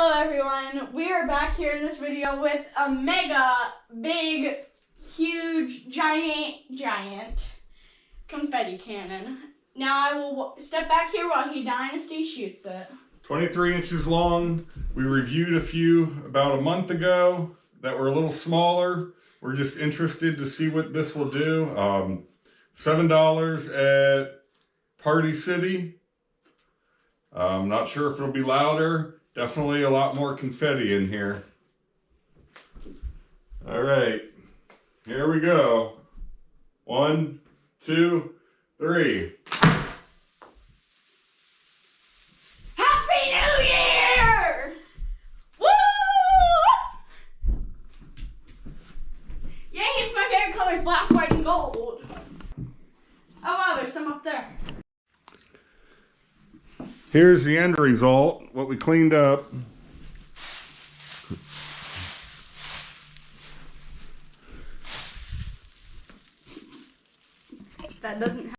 Hello everyone, we are back here in this video with a mega, big, huge, giant confetti cannon. Now I will step back here while he Dynasty shoots it. 23 inches long. We reviewed a few about a month ago that were a little smaller. We're just interested to see what this will do. $7 at Party City. I'm not sure if it'll be louder. Definitely a lot more confetti in here. All right, here we go. 1, 2, 3. Happy New Year! Woo! Yay, it's my favorite colors, black, white, and gold. Oh wow, there's some up there. Here's the end result, what we cleaned up. That doesn't